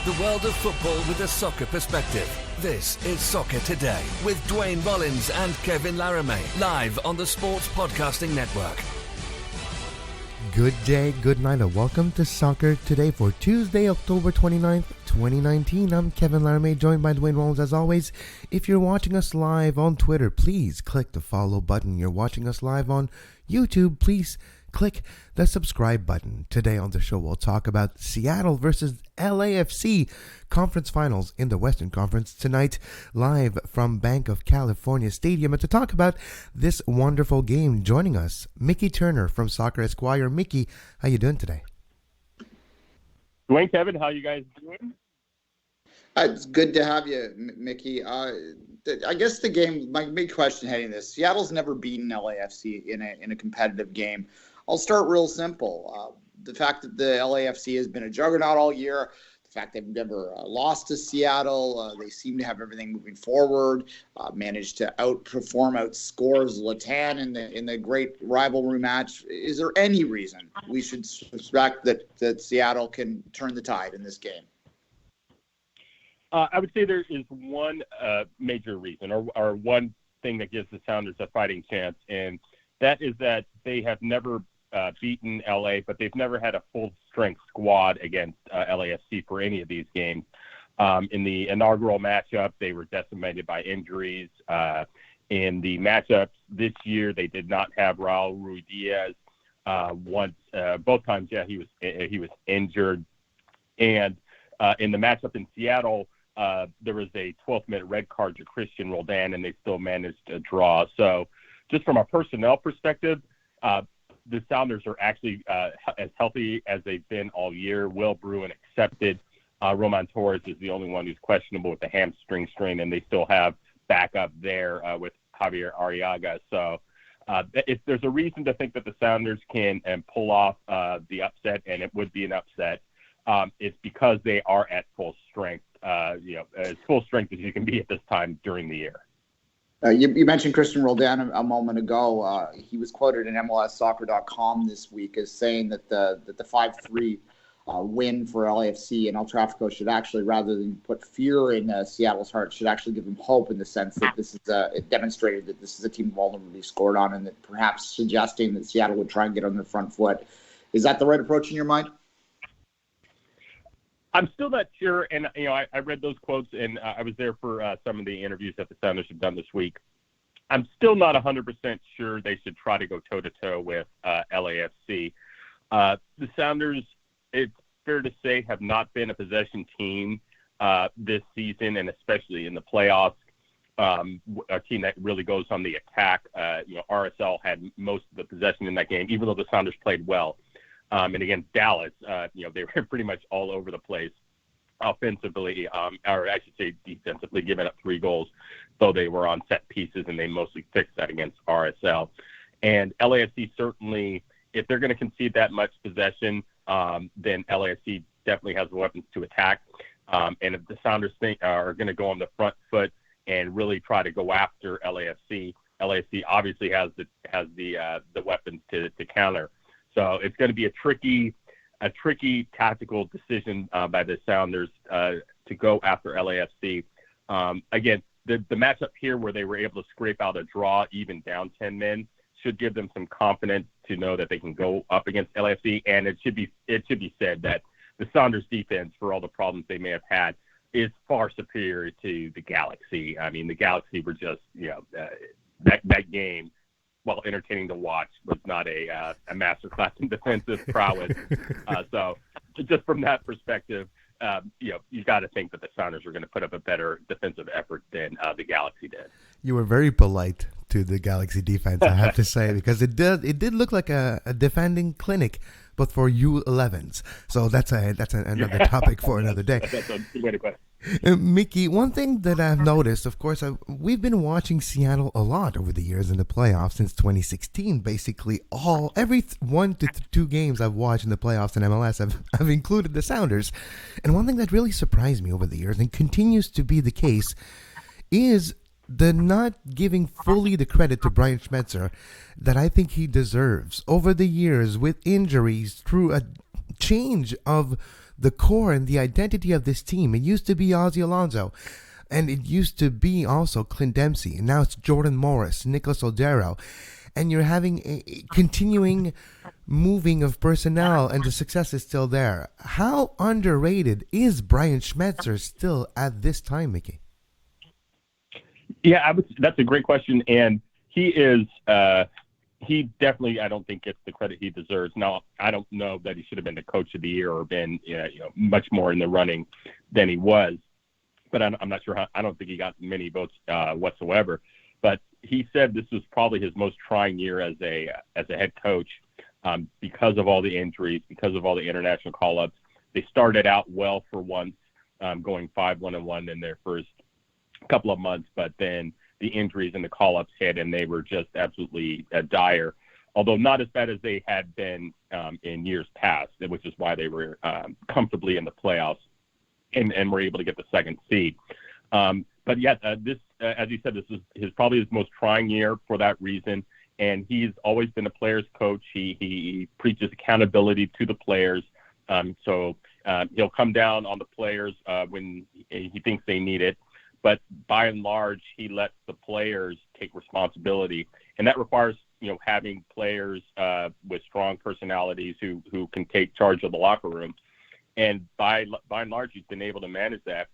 The world of football with a soccer perspective. This is Soccer Today with Duane, Rollins and Kevin Laramee, live on the Sports Podcasting Network. Good day, good night, and welcome to Soccer Today for Tuesday, October 29th, 2019. I'm Kevin Laramee, joined by Duane Rollins as always. If you're watching us live on Twitter, please click the follow button. You're watching us live on YouTube, please click the subscribe button. Today on the show, we'll talk about Seattle versus LAFC conference finals in the Western Conference tonight, live from Bank of California Stadium. And to talk about this wonderful game, joining us, Miki Turner from Soccer Esquire. Miki, how you doing today? Duane, Kevin, how you guys doing? It's good to have you, Miki. I guess the game, my big question heading this, Seattle's never beaten LAFC in a competitive game. I'll start real simple. The fact that the LAFC has been a juggernaut all year, the fact they've never lost to Seattle, they seem to have everything moving forward, managed to outscore Zlatan in the great rivalry match. Is there any reason we should suspect that Seattle can turn the tide in this game? I would say there is one major reason or one thing that gives the Sounders a fighting chance, and that is that they have never beaten LA, but they've never had a full-strength squad against LAFC for any of these games. In the inaugural matchup, they were decimated by injuries. In the matchups this year, they did not have Raul Ruidiaz. Both times, he was injured. And in the matchup in Seattle, there was a 12th-minute red card to Christian Roldan, and they still managed to draw. So just from a personnel perspective, the Sounders are actually as healthy as they've been all year. Will Bruin accepted. Roman Torres is the only one who's questionable with the hamstring strain, and they still have backup there with Javier Arriaga. So if there's a reason to think that the Sounders can pull off the upset, and it would be an upset, it's because they are at full strength, as full strength as you can be at this time during the year. You mentioned Christian Roldan a moment ago. He was quoted in MLSsoccer.com this week as saying that the 5-3 win for LAFC and El Tráfico should actually, rather than put fear in Seattle's heart, should actually give them hope in the sense that this is it demonstrated that this is a team vulnerably scored on, and that perhaps suggesting that Seattle would try and get on their front foot. Is that the right approach in your mind? I'm still not sure, and I read those quotes, and I was there for some of the interviews that the Sounders have done this week. I'm still not 100% sure they should try to go toe-to-toe with LAFC. The Sounders, it's fair to say, have not been a possession team this season, and especially in the playoffs. A team that really goes on the attack. RSL had most of the possession in that game, even though the Sounders played well. And against Dallas, they were pretty much all over the place offensively, or I should say defensively, giving up 3 goals, though they were on set pieces, and they mostly fixed that against RSL. And LAFC certainly, if they're going to concede that much possession, then LAFC definitely has the weapons to attack. And if the Sounders are going to go on the front foot and really try to go after LAFC obviously has the weapons to counter. So it's going to be a tricky tactical decision by the Sounders to go after LAFC. Again, the matchup here where they were able to scrape out a draw even down 10 men should give them some confidence to know that they can go up against LAFC. And it should be said that the Sounders defense, for all the problems they may have had, is far superior to the Galaxy. I mean, the Galaxy were just that game, while entertaining to watch, was not a masterclass in defensive prowess. So just from that perspective, you got to think that the Sounders are going to put up a better defensive effort than the Galaxy did. You were very polite to the Galaxy defense, I have to say, because it did look like a defending clinic, but for U11s. So that's another topic for another day. That's a good way to put it. Miki, one thing that I've noticed, of course, we've been watching Seattle a lot over the years in the playoffs since 2016. Basically, every 1 to 2 games I've watched in the playoffs in MLS, I've included the Sounders. And one thing that really surprised me over the years and continues to be the case is the not giving fully the credit to Brian Schmid that I think he deserves over the years with injuries through a change of the core and the identity of this team. It used to be Ozzy Alonso, and it used to be also Clint Dempsey, and now it's Jordan Morris, Nicholas Odero, and you're having a continuing moving of personnel, and the success is still there. How underrated is Brian Schmetzer still at this time, Miki? Yeah, that's a great question, and he is. He definitely, I don't think, gets the credit he deserves. Now, I don't know that he should have been the coach of the year or been, much more in the running than he was. But I'm not sure how. I don't think he got many votes whatsoever. But he said this was probably his most trying year as a head coach because of all the injuries, because of all the international call-ups. They started out well for once, going 5-1-1 in their first couple of months, but then the injuries and the call-ups hit, and they were just absolutely dire, although not as bad as they had been in years past, which is why they were comfortably in the playoffs and were able to get the second seed. But yet, this, as you said, this is probably his most trying year for that reason, and he's always been a player's coach. He preaches accountability to the players, so he'll come down on the players when he thinks they need it. But by and large, he lets the players take responsibility, and that requires having players with strong personalities who can take charge of the locker room. And by and large, he's been able to manage that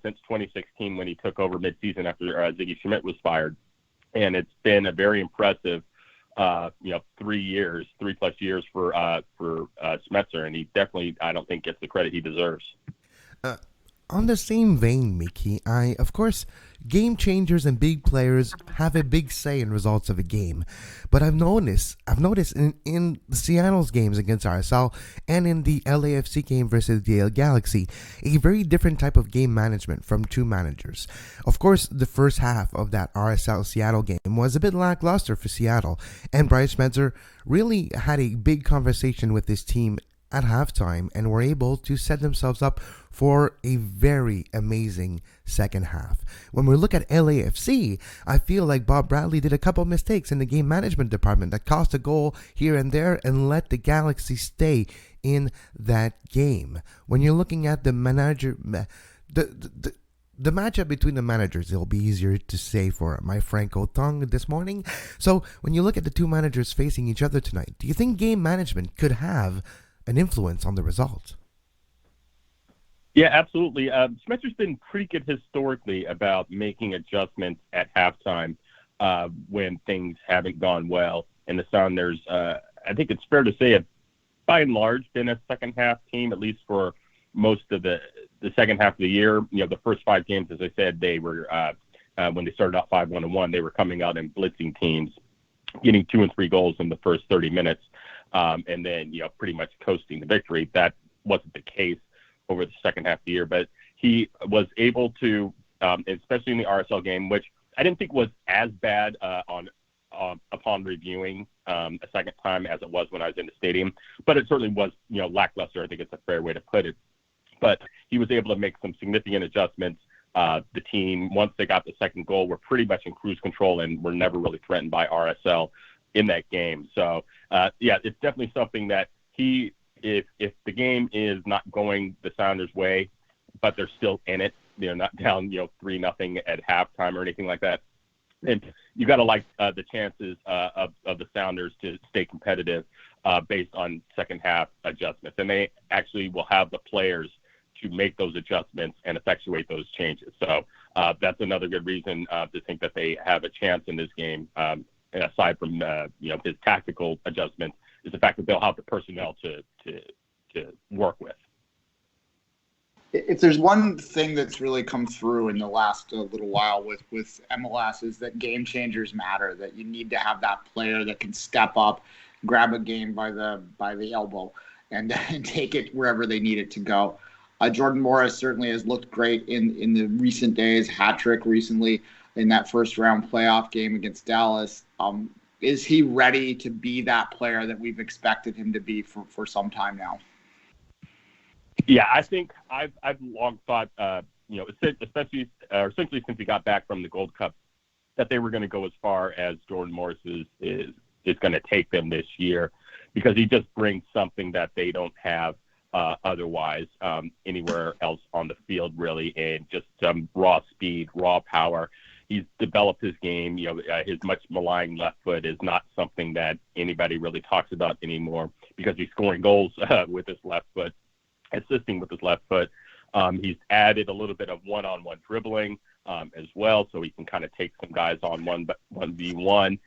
since 2016 when he took over midseason after Ziggy Schmidt was fired, and it's been a very impressive 3+ years for Schmetzer, and he definitely, I don't think, gets the credit he deserves. On the same vein, Miki, of course, game changers and big players have a big say in results of a game. But I've noticed in the Seattle's games against RSL and in the LAFC game versus the LA Galaxy, a very different type of game management from two managers. Of course, the first half of that RSL Seattle game was a bit lackluster for Seattle, and Brian Schmetzer really had a big conversation with his team at halftime and were able to set themselves up for a very amazing second half. When we look at LAFC, I feel like Bob Bradley did a couple of mistakes in the game management department that cost a goal here and there and let the Galaxy stay in that game. When you're looking at the manager, the matchup between the managers, it'll be easier to say for my Franco tongue this morning. So when you look at the two managers facing each other tonight, do you think game management could have an influence on the result? Yeah, absolutely. Schmetzer's been pretty good historically about making adjustments at halftime when things haven't gone well. And the Sounders, I think it's fair to say, have by and large been a second half team, at least for most of the second half of the year. The first 5 games, as I said, they were when they started out 5-1-1, they were coming out and blitzing teams, getting 2 and 3 goals in the first 30 minutes. And then, pretty much coasting the victory. That wasn't the case over the second half of the year, but he was able to, especially in the RSL game, which I didn't think was as bad upon reviewing a second time as it was when I was in the stadium, but it certainly was, lackluster. I think it's a fair way to put it. But he was able to make some significant adjustments. The team, once they got the second goal, were pretty much in cruise control and were never really threatened by RSL in that game. So, it's definitely something that if the game is not going the Sounders' way, but they're still in it, not down, 3-0 at halftime or anything like that, then you got to like the chances of the Sounders to stay competitive based on second half adjustments. And they actually will have the players to make those adjustments and effectuate those changes. So that's another good reason to think that they have a chance in this game. Aside from his tactical adjustments, is the fact that they'll have the personnel to work with. If there's one thing that's really come through in the last little while with MLS is that game changers matter. That you need to have that player that can step up, grab a game by the elbow, and take it wherever they need it to go. Jordan Morris certainly has looked great in the recent days. Hat trick recently in that first round playoff game against Dallas. Is he ready to be that player that we've expected him to be for some time now? Yeah, I think I've long thought, especially since he got back from the Gold Cup, that they were going to go as far as Jordan Morris is going to take them this year, because he just brings something that they don't have otherwise anywhere else on the field, really, and just raw speed, raw power. He's developed his game. His much maligned left foot is not something that anybody really talks about anymore because he's scoring goals with his left foot, assisting with his left foot. He's added a little bit of one-on-one dribbling as well, so he can kind of take some guys on 1v1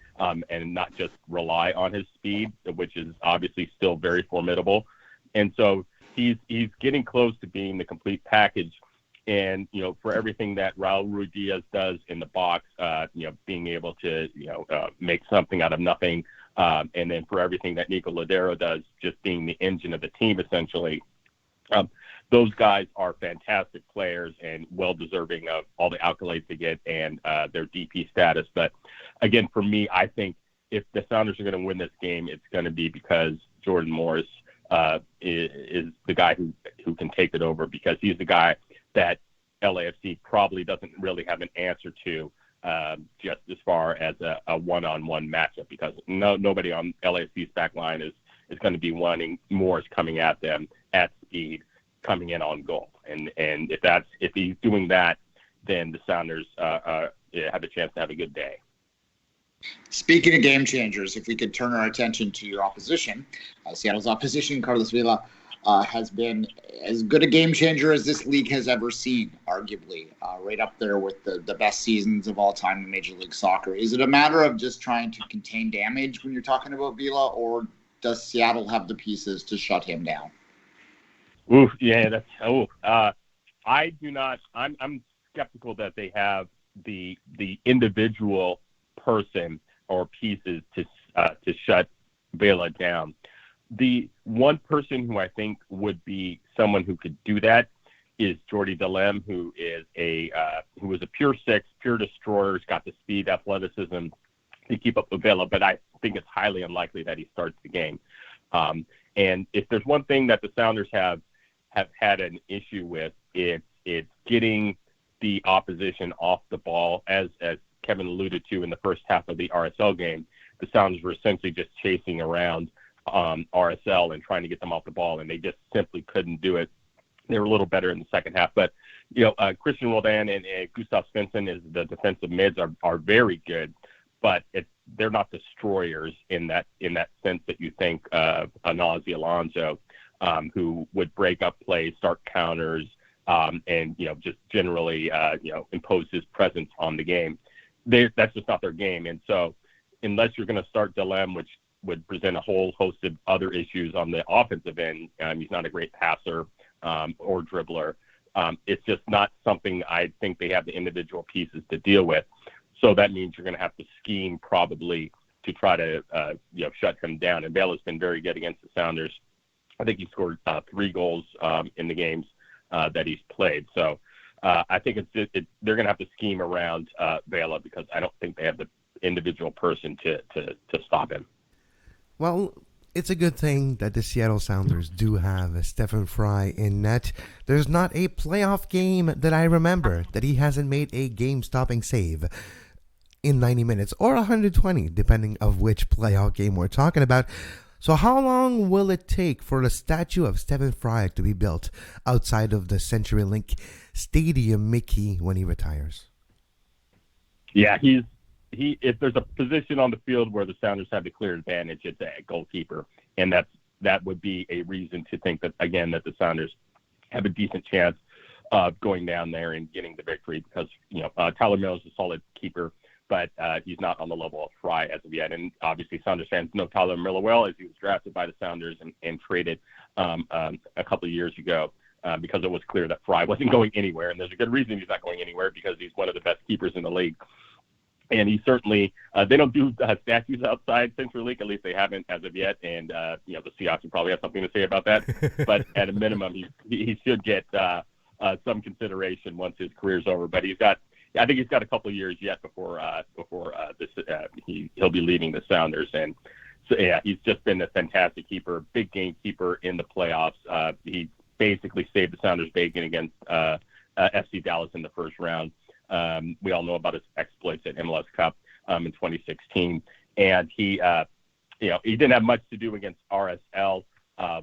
and not just rely on his speed, which is obviously still very formidable. And so he's getting close to being the complete package. And, for everything that Raul Ruiz does in the box, being able to, make something out of nothing. And then for everything that Nico Lodeiro does, just being the engine of the team, essentially. Those guys are fantastic players and well-deserving of all the accolades they get and their DP status. But, again, for me, I think if the Sounders are going to win this game, it's going to be because Jordan Morris is the guy who can take it over, because he's the guy that LAFC probably doesn't really have an answer to just as far as a one-on-one matchup, because nobody on LAFC's back line is going to be wanting Morris coming at them at speed, coming in on goal. And if he's doing that, then the Sounders have a chance to have a good day. Speaking of game changers, if we could turn our attention to your opposition, Seattle's opposition, Carlos Vela, has been as good a game changer as this league has ever seen, arguably, right up there with the best seasons of all time in Major League Soccer. Is it a matter of just trying to contain damage when you're talking about Vela, or does Seattle have the pieces to shut him down? Ooh, yeah, I do not. I'm skeptical that they have the individual person or pieces to shut Vela down. The one person who I think would be someone who could do that is Jordi Delem, who is who is a pure six, pure destroyer. He's got the speed, athleticism to keep up with Vela, but I think it's highly unlikely that he starts the game. And if there's one thing that the Sounders have had an issue with, it's getting the opposition off the ball. As Kevin alluded to in the first half of the RSL game, the Sounders were essentially just chasing around RSL and trying to get them off the ball, and they just simply couldn't do it. They were a little better in the second half, but Christian Roldan and Gustav Svensson as the defensive mids are very good, but they're not destroyers in that sense that you think of Anazi Alonso, who would break up plays, start counters, and just generally impose his presence on the game. That's just not their game, and so unless you're going to start Delem, which would present a whole host of other issues on the offensive end. He's not a great passer or dribbler. It's just not something I think they have the individual pieces to deal with. So that means you're going to have to scheme probably to try to shut him down. And Vela's been very good against the Sounders. I think he scored 3 goals in the games that he's played. So I think they're going to have to scheme around Vela, because I don't think they have the individual person to stop him. Well, it's a good thing that the Seattle Sounders do have Stefan Frei in net. There's not a playoff game that I remember that he hasn't made a game-stopping save in 90 minutes or 120, depending of which playoff game we're talking about. So how long will it take for the statue of Stefan Frei to be built outside of the CenturyLink Stadium, Miki, when he retires? Yeah, if there's a position on the field where the Sounders have the clear advantage, it's a goalkeeper, and that would be a reason to think that, again, that the Sounders have a decent chance of going down there and getting the victory, because Tyler Miller's a solid keeper, but he's not on the level of Frei as of yet. And obviously Sounders fans know Tyler Miller well, as he was drafted by the Sounders and traded a couple of years ago because it was clear that Frei wasn't going anywhere, and there's a good reason he's not going anywhere, because he's one of the best keepers in the league. And he certainly, they don't do statues outside CenturyLink, at least they haven't as of yet. And, the Seahawks will probably have something to say about that. But at a minimum, he should get some consideration once his career's over. But I think he's got a couple of years yet before he'll be leaving the Sounders. And so, yeah, he's just been a fantastic keeper, big game keeper in the playoffs. He basically saved the Sounders bacon against FC Dallas in the first round. We all know about his exploits at MLS Cup in 2016, and he didn't have much to do against RSL,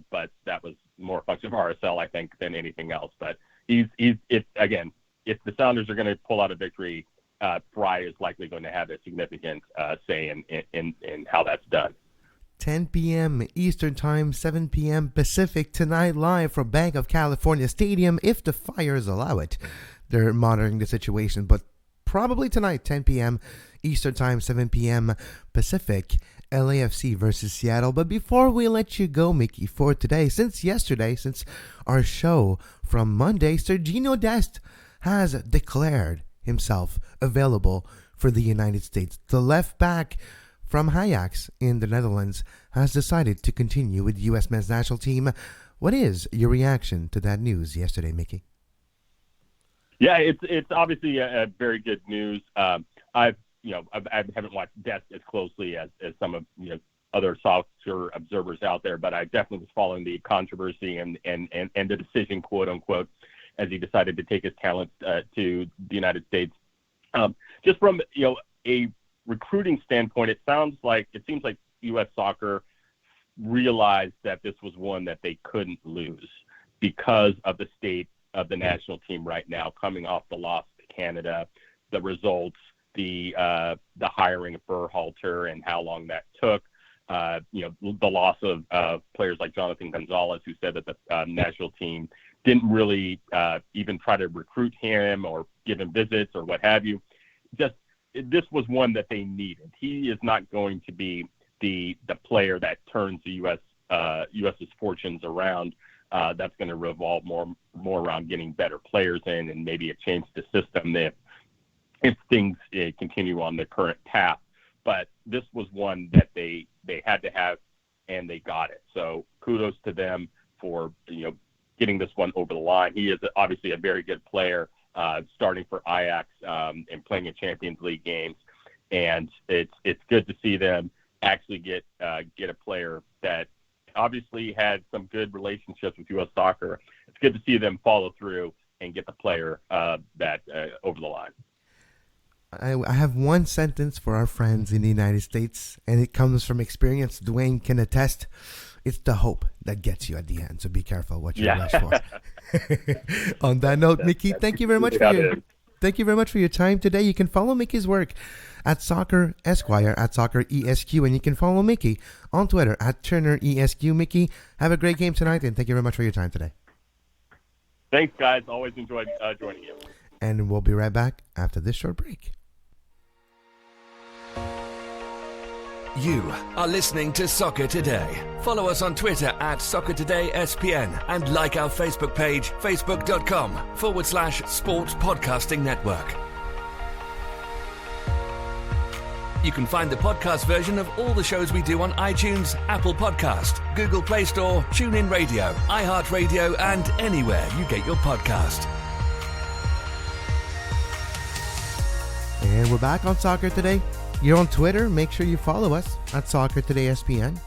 but that was more function of RSL, I think, than anything else. But if the Sounders are going to pull out a victory, Frei is likely going to have a significant say in how that's done. 10 p.m. Eastern Time, 7 p.m. Pacific tonight, live from Bank of California Stadium, if the Fires allow it. They're monitoring the situation, but probably tonight, 10 p.m. Eastern Time, 7 p.m. Pacific, LAFC versus Seattle. But before we let you go, Miki, for today, since our show from Monday, Sergiño Dest has declared himself available for the United States. The left back from Ajax in the Netherlands has decided to continue with the U.S. men's national team. What is your reaction to that news yesterday, Miki? Yeah, it's obviously a very good news. I haven't watched Dest as closely as some of other soccer observers out there, but I definitely was following the controversy and the decision, quote unquote, as he decided to take his talents to the United States. Just from a recruiting standpoint, it seems like U.S. Soccer realized that this was one that they couldn't lose because of the state of the national team right now, coming off the loss to Canada, the results, the hiring of Berhalter and how long that took, the loss of players like Jonathan Gonzalez, who said that the national team didn't really even try to recruit him or give him visits or what have you. This was one that they needed. He is not going to be the player that turns the U.S.'s fortunes around. That's going to revolve more around getting better players in and maybe a change the system if things continue on the current path. But this was one that they had to have, and they got it. So kudos to them for getting this one over the line. He is obviously a very good player, starting for Ajax and playing in Champions League games, and it's good to see them actually get a player that obviously had some good relationships with U.S. Soccer. It's good to see them follow through and get the player that over the line. I have one sentence for our friends in the United States, and it comes from experience. Duane can attest. It's the hope that gets you at the end, so be careful what you wish for. On that note, Miki, thank you very much for your time today. You can follow Miki's work at Soccer Esquire, at Soccer ESQ, and you can follow Miki on Twitter at Turner ESQ. Miki, have a great game tonight, and thank you very much for your time today. Thanks, guys. Always enjoyed joining you. And we'll be right back after this short break. You are listening to Soccer Today. Follow us on Twitter at Soccer Today SPN and like our Facebook page, facebook.com/Sports Podcasting Network. You can find the podcast version of all the shows we do on iTunes, Apple Podcast, Google Play Store, TuneIn Radio, iHeartRadio, and anywhere you get your podcast. And we're back on Soccer Today. You're on Twitter, make sure you follow us at Soccer Today SPN.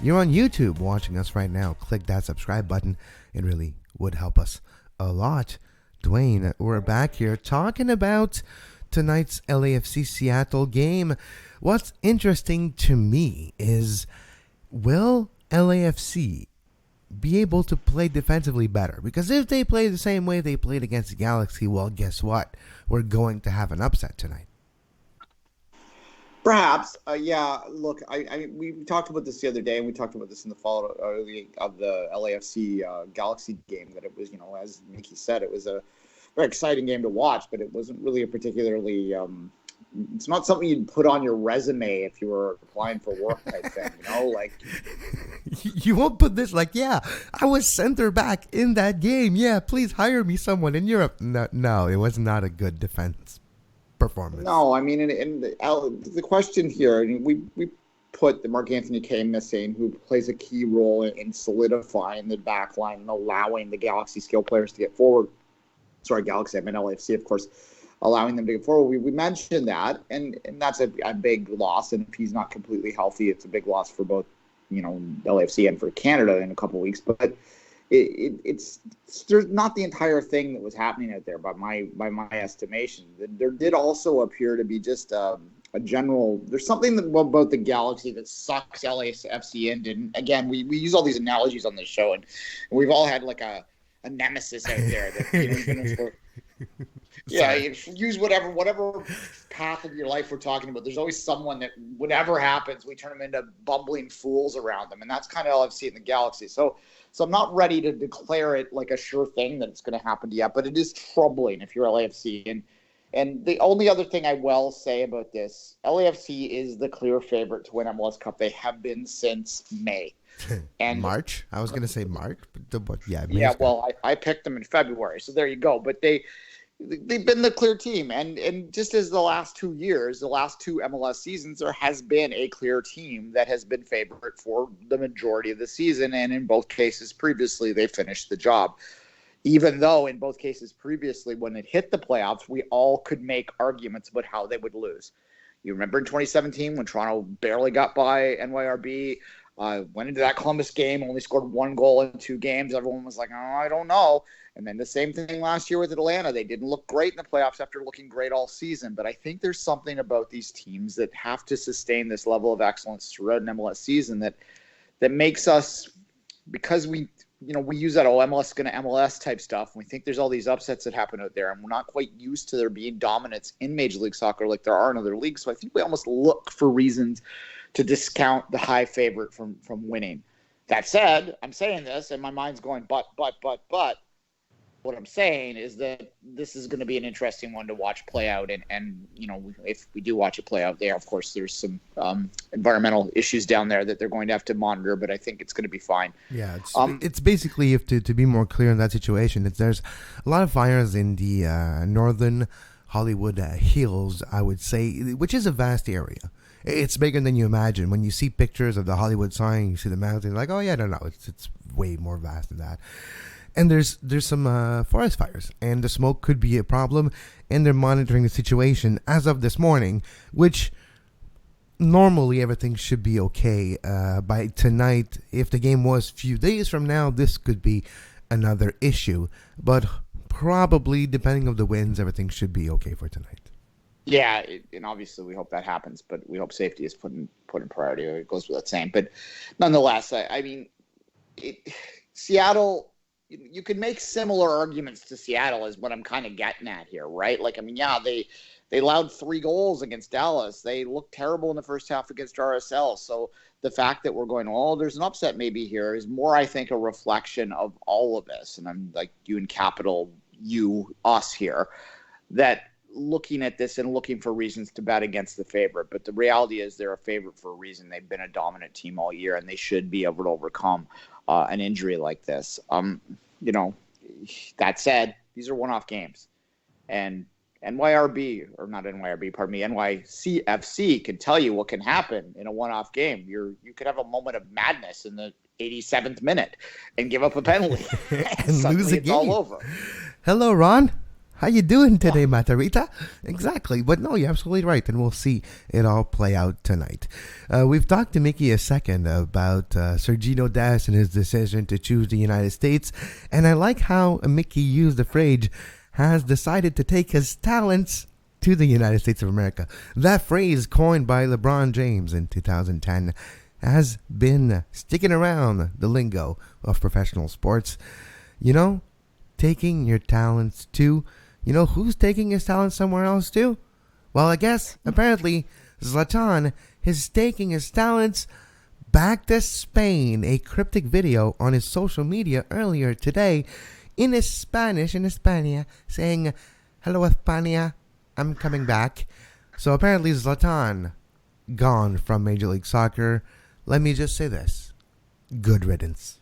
You're on YouTube watching us right now. Click that subscribe button. It really would help us a lot. Duane, we're back here talking about tonight's LAFC Seattle game. What's interesting to me is, will LAFC be able to play defensively better? Because if they play the same way they played against the Galaxy, well, guess what? We're going to have an upset tonight. Perhaps, yeah. Look, we talked about this the other day, and we talked about this in the fall of the LAFC Galaxy game. That it was, as Miki said, it was a very exciting game to watch, but it wasn't really a particularly. It's not something you'd put on your resume if you were applying for work type thing. You won't put this I was center back in that game. Yeah, please hire me someone in Europe. No, it was not a good defense performance. No, I mean, and the question here, we put the Mark Anthony Kaye missing, who plays a key role in solidifying the back line and allowing the Galaxy skill players to get forward. Sorry, Galaxy, I mean LAFC, of course, allowing them to get forward. We mentioned that, and that's a big loss. And if he's not completely healthy, it's a big loss for both, LAFC and for Canada in a couple of weeks. But it's there's not the entire thing that was happening out there by my estimation. There did also appear to be just a general. There's something about the Galaxy that sucks LAFC in. And again, we use all these analogies on this show, and we've all had like a nemesis out there that even for, use whatever path of your life we're talking about. There's always someone that whatever happens, we turn them into bumbling fools around them, and that's kind of all I've seen in the Galaxy. So I'm not ready to declare it like a sure thing that it's going to happen yet, but it is troubling if you're LAFC. And the only other thing I will say about this, LAFC is the clear favorite to win MLS Cup. They have been since May. And March? I was going to say March, but yeah. Well, I picked them in February, so there you go. But they've been the clear team. And just as the last 2 years, the last 2 MLS seasons, there has been a clear team that has been favorite for the majority of the season. And in both cases previously, they finished the job. Even though in both cases previously, when it hit the playoffs, we all could make arguments about how they would lose. You remember in 2017 when Toronto barely got by NYRB, went into that Columbus game, only scored 1 goal in 2 games. Everyone was like, oh, I don't know. And then the same thing last year with Atlanta. They didn't look great in the playoffs after looking great all season. But I think there's something about these teams that have to sustain this level of excellence throughout an MLS season that makes us, because we use that MLS going to MLS type stuff. And we think there's all these upsets that happen out there, and we're not quite used to there being dominance in Major League Soccer like there are in other leagues. So I think we almost look for reasons to discount the high favorite from winning. That said, I'm saying this, and my mind's going, but. What I'm saying is that this is going to be an interesting one to watch play out. And if we do watch it play out there, of course, there's some environmental issues down there that they're going to have to monitor, but I think it's going to be fine. Yeah, it's basically, if to be more clear in that situation, there's a lot of fires in the northern Hollywood hills, I would say, which is a vast area. It's bigger than you imagine. When you see pictures of the Hollywood sign, you see the mountains, like, oh yeah, no, it's way more vast than that. And there's some forest fires, and the smoke could be a problem, and they're monitoring the situation as of this morning, which normally everything should be okay. By tonight, if the game was a few days from now, this could be another issue. But probably, depending on the winds, everything should be okay for tonight. Yeah, and obviously we hope that happens, but we hope safety is put in priority. It goes without saying. But nonetheless, I mean, Seattle... You could make similar arguments to Seattle is what I'm kind of getting at here, right? Like, I mean, yeah, they allowed 3 goals against Dallas. They looked terrible in the first half against RSL. So the fact that we're going, oh, there's an upset maybe here is more, I think, a reflection of all of this. And I'm like you in capital U, us here, that looking at this and looking for reasons to bet against the favorite. But the reality is they're a favorite for a reason. They've been a dominant team all year, and they should be able to overcome an injury like this. That said, these are one-off games, and NYCFC can tell you what can happen in a one-off game. You could have a moment of madness in the 87th minute and give up a penalty and lose a game. All over. Hello, Ron. How you doing today, Matarita? Exactly. But no, you're absolutely right. And we'll see it all play out tonight. We've talked to Miki a second about Sergino Dest and his decision to choose the United States. And I like how Miki used the phrase, has decided to take his talents to the United States of America. That phrase, coined by LeBron James in 2010, has been sticking around the lingo of professional sports. Taking your talents to... who's taking his talent somewhere else too? Well, I guess, apparently, Zlatan is taking his talents back to Spain. A cryptic video on his social media earlier today in España, saying, hello, España, I'm coming back. So apparently Zlatan, gone from Major League Soccer. Let me just say this. Good riddance.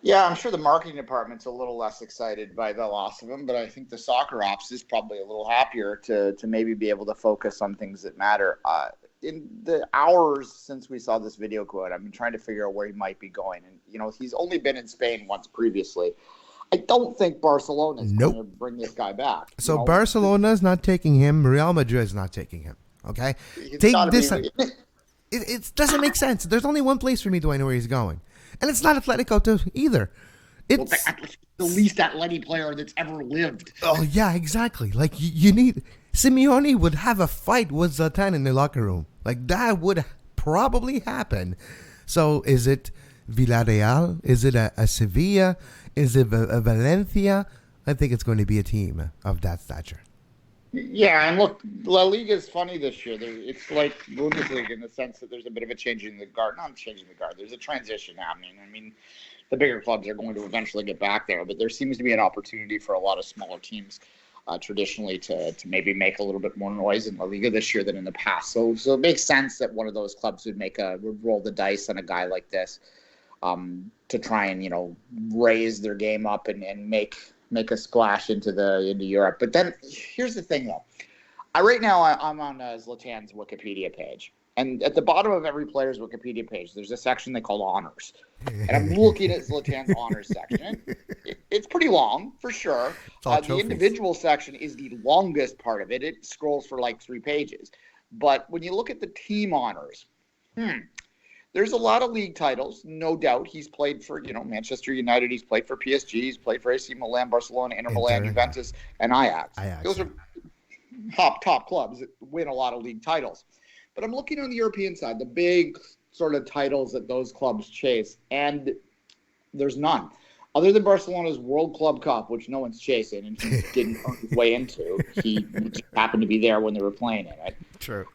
Yeah, I'm sure the marketing department's a little less excited by the loss of him, but I think the soccer ops is probably a little happier to maybe be able to focus on things that matter. In the hours since we saw this video quote, I've been trying to figure out where he might be going. And, he's only been in Spain once previously. I don't think Barcelona is going to bring this guy back. So Barcelona's not taking him. Real Madrid is not taking him. Okay? Take this. It doesn't make sense. There's only one place for me, Duane, where he's going. And it's not Atletico either. It's the least athletic player that's ever lived. Oh, yeah, exactly. Like, you need... Simeone would have a fight with Zlatan in the locker room. Like, that would probably happen. So is it Villarreal? Is it a Sevilla? Is it a Valencia? I think it's going to be a team of that stature. Yeah, and look, La Liga is funny this year. It's like Bundesliga in the sense that there's a bit of a changing the guard. Not changing the guard. There's a transition happening. I mean, the bigger clubs are going to eventually get back there, but there seems to be an opportunity for a lot of smaller teams traditionally to maybe make a little bit more noise in La Liga this year than in the past. So it makes sense that one of those clubs would roll the dice on a guy like this to try and, raise their game up and make a splash into Europe. But then here's the thing, though. Right now I'm on Zlatan's Wikipedia page, and at the bottom of every player's Wikipedia page, there's a section they call honors, and I'm looking at Zlatan's honors section. It's pretty long for sure. The individual section is the longest part of it. It scrolls for like 3 pages. But when you look at the team honors, there's a lot of league titles, no doubt. He's played for, Manchester United. He's played for PSG. He's played for AC Milan, Barcelona, Inter Milan, Juventus, and Ajax. Those are top clubs that win a lot of league titles. But I'm looking on the European side, the big sort of titles that those clubs chase, and there's none. Other than Barcelona's World Club Cup, which no one's chasing, and he didn't earn his way into. He just happened to be there when they were playing in it. True.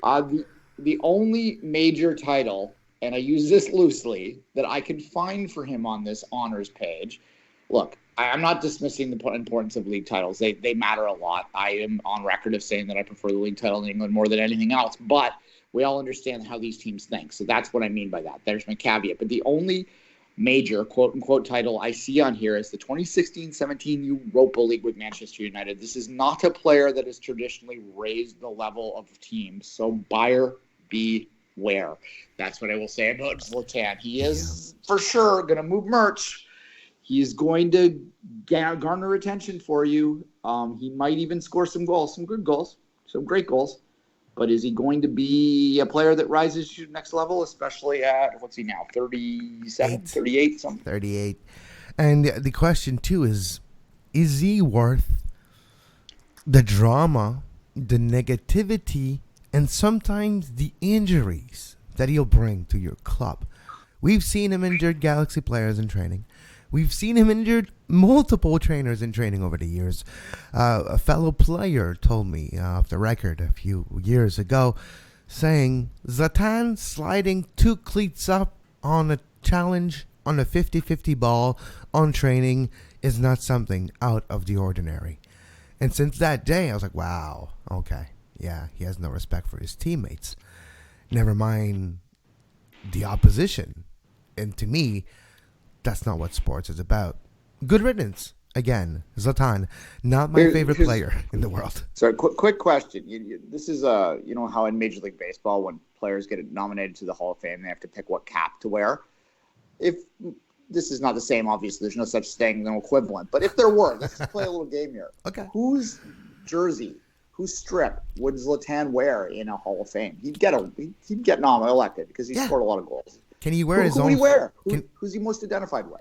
The only major title, and I use this loosely, that I can find for him on this honors page. Look, I'm not dismissing the importance of league titles. They matter a lot. I am on record of saying that I prefer the league title in England more than anything else. But we all understand how these teams think. So that's what I mean by that. There's my caveat. But the only major quote-unquote title I see on here is the 2016-17 Europa League with Manchester United. This is not a player that has traditionally raised the level of teams. So buyer beware. That's what I will say about Zlatan. He is for sure going to move merch. He's going to garner attention for you. He might even score some goals, some good goals, some great goals. But is he going to be a player that rises to the next level, especially at, what's he now, 37, 38, something? 38. And the question, too, is he worth the drama, the negativity, and sometimes the injuries that he'll bring to your club? We've seen him injured Galaxy players in training. We've seen him injured multiple trainers in training over the years. A fellow player told me off the record a few years ago, saying Zlatan sliding 2 cleats up on a challenge on a 50-50 ball on training is not something out of the ordinary. And since that day, I was like, wow, okay, yeah, he has no respect for his teammates. Never mind the opposition. And to me, that's not what sports is about. Good riddance. Again, Zlatan, not my favorite player in the world. So, quick question. This is, how in Major League Baseball, when players get nominated to the Hall of Fame, they have to pick what cap to wear. If this is not the same, obviously, there's no such thing, no equivalent. But if there were, let's just play a little game here. Okay. Whose jersey, whose strip would Zlatan wear in a Hall of Fame? He'd get elected because he scored a lot of goals. Can he wear his own? Who would he wear? Who's he most identified with?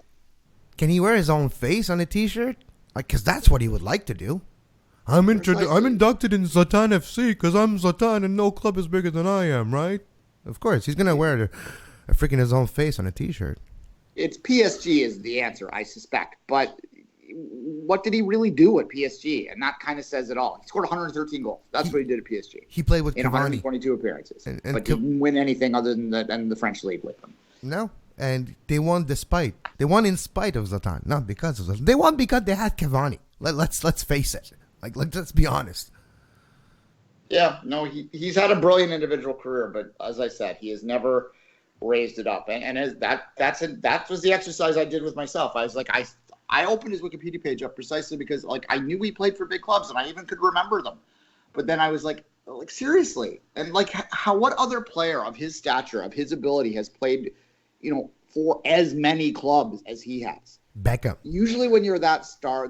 Can he wear his own face on a T-shirt? Because that's what he would like to do. I'm inducted in Zlatan FC because I'm Zlatan and no club is bigger than I am, right? Of course, he's gonna wear a freaking his own face on a T-shirt. It's PSG is the answer, I suspect. But what did he really do at PSG? And that kind of says it all. He scored 113 goals. That's what he did at PSG. He played with in Cavani. 122 appearances, but didn't win anything other than the French league with him. No, and they won despite. They won in spite of Zlatan, not because of Zlatan. They won because they had Cavani. Let's face it. Let's be honest. Yeah, no, he's had a brilliant individual career, but as I said, he has never raised it up. And that was the exercise I did with myself. I was like, I opened his Wikipedia page up precisely because I knew he played for big clubs and I even could remember them. But then I was like seriously, and what other player of his stature, of his ability, has played, for as many clubs as he has? Beckham. Usually, when you're that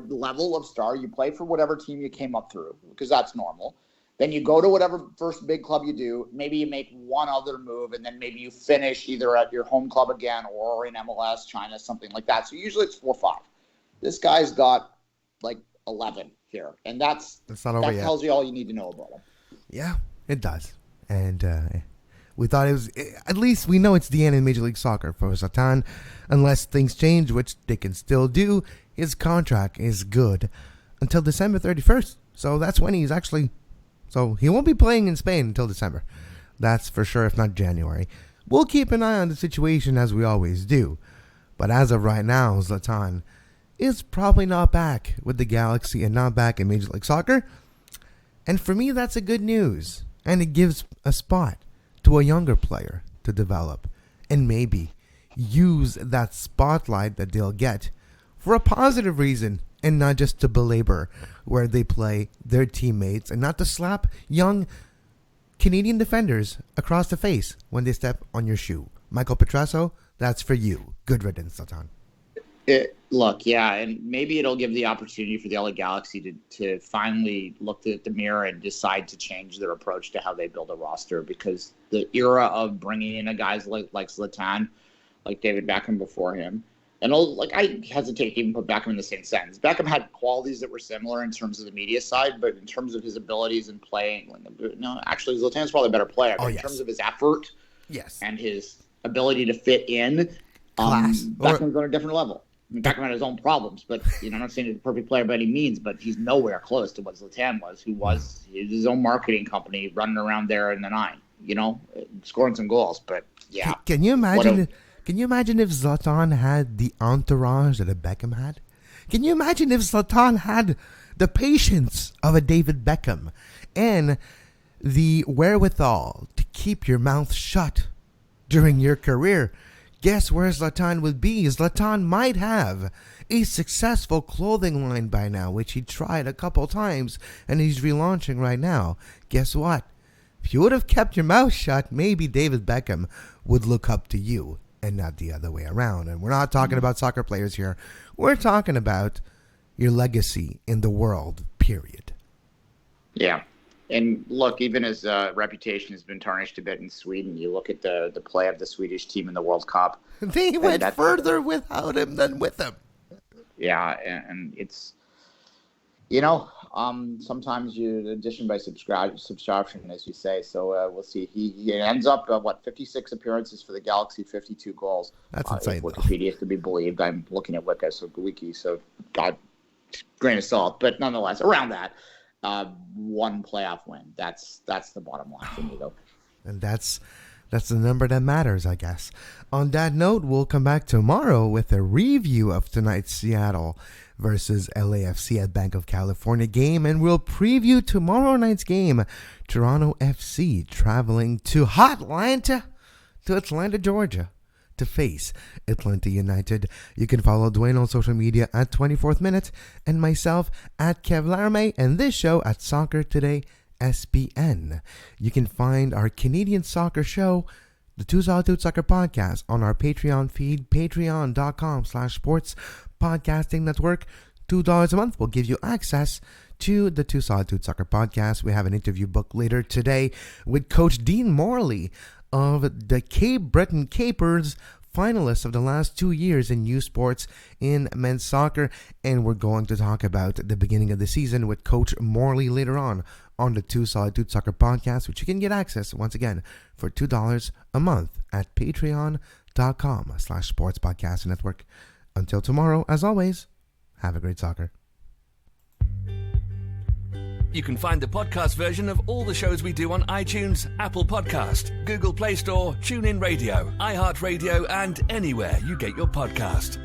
level of star, you play for whatever team you came up through because that's normal. Then you go to whatever first big club you do. Maybe you make one other move, and then maybe you finish either at your home club again or in MLS, China, something like that. So usually it's 4 or 5. This guy's got 11 here, and that tells you all you need to know about him. Yeah, it does. And we thought it was, at least we know it's the end in Major League Soccer for Zlatan. Unless things change, which they can still do, his contract is good until December 31st. So that's when he's actually, so he won't be playing in Spain until December. That's for sure, if not January. We'll keep an eye on the situation as we always do. But as of right now, Zlatan is probably not back with the Galaxy and not back in Major League Soccer. And for me, that's a good news. And it gives a spot to a younger player to develop and maybe use that spotlight that they'll get for a positive reason and not just to belabor where they play their teammates and not to slap young Canadian defenders across the face when they step on your shoe. Michael Petrasso, that's for you. Good riddance, Zlatan. Look, yeah, and maybe it'll give the opportunity for the LA Galaxy to finally look at the mirror and decide to change their approach to how they build a roster, because the era of bringing in a guys like Zlatan, like David Beckham before him, and I hesitate to even put Beckham in the same sentence. Beckham had qualities that were similar in terms of the media side, but in terms of his abilities in playing, no, actually Zlatan's probably a better player. But in terms of his effort, and his ability to fit in, Beckham's on a different level. I mean, Beckham had his own problems, but I'm not saying he's a perfect player by any means, but he's nowhere close to what Zlatan was, who was his own marketing company running around there in the 9, scoring some goals. But yeah, can you imagine? Can you imagine if Zlatan had the entourage that a Beckham had? Can you imagine if Zlatan had the patience of a David Beckham and the wherewithal to keep your mouth shut during your career? Guess where Zlatan would be? Zlatan might have a successful clothing line by now, which he tried a couple times and he's relaunching right now. Guess what? If you would have kept your mouth shut, maybe David Beckham would look up to you and not the other way around. And we're not talking about soccer players here. We're talking about your legacy in the world, period. Yeah. And look, even his reputation has been tarnished a bit in Sweden. You look at the play of the Swedish team in the World Cup. They went further without him than with him. Yeah, and it's, sometimes you addition by subtraction, as you say. So we'll see. He ends up, 56 appearances for the Galaxy, 52 goals. That's insane. If Wikipedia is to be believed. I'm looking at Wiki, so God, grain of salt. But nonetheless, around that. One playoff win. That's the bottom line for me, though. And that's the number that matters, I guess. On that note, we'll come back tomorrow with a review of tonight's Seattle versus LAFC at Bank of California game, and we'll preview tomorrow night's game, Toronto FC traveling to Atlanta, Georgia, to face Atlanta United. You can follow Duane on social media at 24th Minute and myself at Kev Laramee and this show at Soccer Today SPN. You can find our Canadian soccer show, the Two Solid Dudes Soccer Podcast, on our Patreon feed, patreon.com/sports podcasting network. $2 a month will give you access to the Two Solid Dudes Soccer Podcast. We have an interview booked later today with Coach Dean Morley of the Cape Breton Capers, finalists of the last 2 years in youth sports in men's soccer. And we're going to talk about the beginning of the season with Coach Morley later on the Two Solid Dudes Soccer Podcast, which you can get access, once again, for $2 a month at patreon.com/sports podcast network. Until tomorrow, as always, have a great soccer. You can find the podcast version of all the shows we do on iTunes, Apple Podcast, Google Play Store, TuneIn Radio, iHeartRadio, and anywhere you get your podcast.